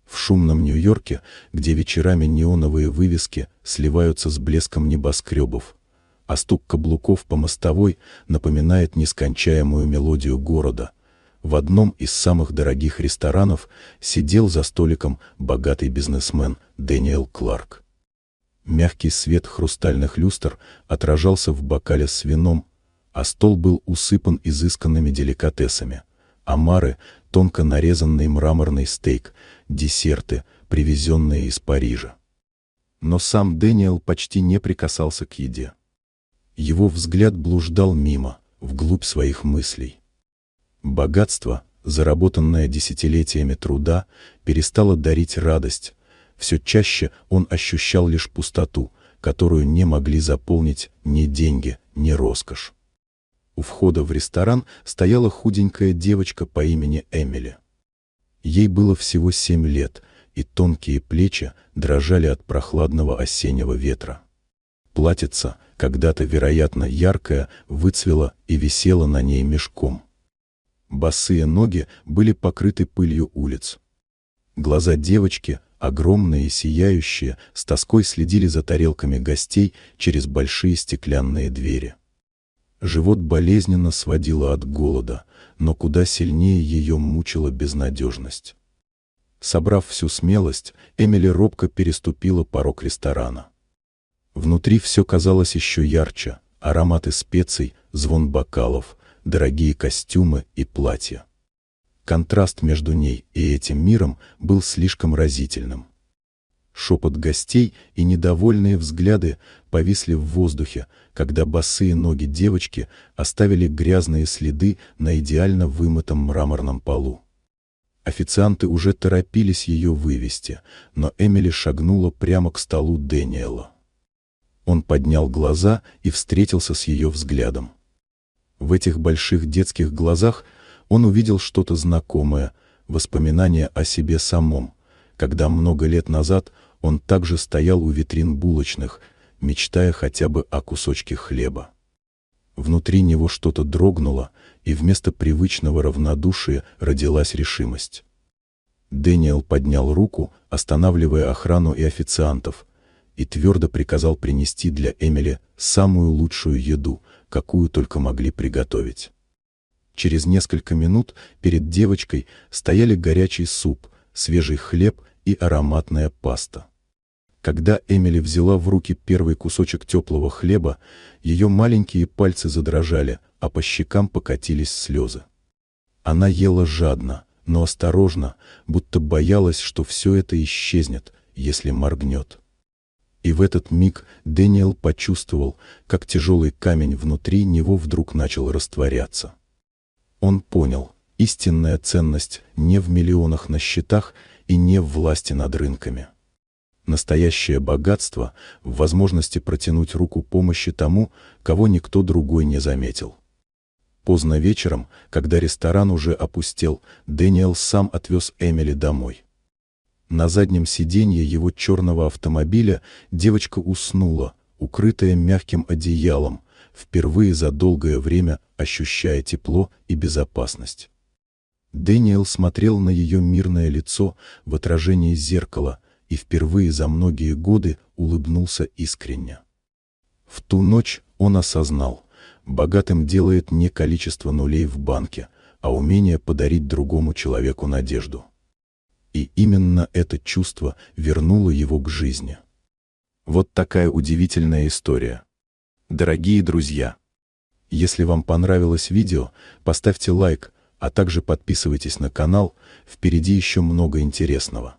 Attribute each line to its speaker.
Speaker 1: В шумном Нью-Йорке, где вечерами неоновые вывески сливаются с блеском небоскребов, а стук каблуков по мостовой напоминает нескончаемую мелодию города, в одном из самых дорогих ресторанов сидел за столиком богатый бизнесмен Дэниел Кларк. Мягкий свет хрустальных люстр отражался в бокале с вином, а стол был усыпан изысканными деликатесами: омары, тонко нарезанный мраморный стейк, десерты, привезенные из Парижа. Но сам Дэниел почти не прикасался к еде. Его взгляд блуждал мимо, вглубь своих мыслей. Богатство, заработанное десятилетиями труда, перестало дарить радость. Все чаще он ощущал лишь пустоту, которую не могли заполнить ни деньги, ни роскошь. У входа в ресторан стояла худенькая девочка по имени Эмили. Ей было всего 7 лет, и тонкие плечи дрожали от прохладного осеннего ветра. Платьице, когда-то, вероятно, яркое, выцвело и висело на ней мешком. Босые ноги были покрыты пылью улиц. Глаза девочки, огромные и сияющие, с тоской следили за тарелками гостей через большие стеклянные двери. Живот болезненно сводило от голода, но куда сильнее ее мучила безнадежность. Собрав всю смелость, Эмили робко переступила порог ресторана. Внутри все казалось еще ярче: ароматы специй, звон бокалов, дорогие костюмы и платья. Контраст между ней и этим миром был слишком разительным. Шепот гостей и недовольные взгляды повисли в воздухе, когда босые ноги девочки оставили грязные следы на идеально вымытом мраморном полу. Официанты уже торопились ее вывести, но Эмили шагнула прямо к столу Дэниела. Он поднял глаза и встретился с ее взглядом. В этих больших детских глазах он увидел что-то знакомое, воспоминание о себе самом, когда много лет назад он также стоял у витрин булочных, мечтая хотя бы о кусочке хлеба. Внутри него что-то дрогнуло, и вместо привычного равнодушия родилась решимость. Дэниел поднял руку, останавливая охрану и официантов, и твердо приказал принести для Эмили самую лучшую еду, какую только могли приготовить. Через несколько минут перед девочкой стояли горячий суп, свежий хлеб и ароматная паста. Когда Эмили взяла в руки первый кусочек теплого хлеба, ее маленькие пальцы задрожали, а по щекам покатились слезы. Она ела жадно, но осторожно, будто боялась, что все это исчезнет, если моргнет. И в этот миг Дэниел почувствовал, как тяжелый камень внутри него вдруг начал растворяться. Он понял: истинная ценность не в миллионах на счетах и не в власти над рынками. Настоящее богатство в возможности протянуть руку помощи тому, кого никто другой не заметил. Поздно вечером, когда ресторан уже опустел, Дэниел сам отвез Эмили домой. На заднем сиденье его черного автомобиля девочка уснула, укрытая мягким одеялом, впервые за долгое время ощущая тепло и безопасность. Дэниел смотрел на ее мирное лицо в отражении зеркала и впервые за многие годы улыбнулся искренне. В ту ночь он осознал: богатым делает не количество нулей в банке, а умение подарить другому человеку надежду. И именно это чувство вернуло его к жизни. Вот такая удивительная история. Дорогие друзья, если вам понравилось видео, поставьте лайк, а также подписывайтесь на канал, впереди еще много интересного.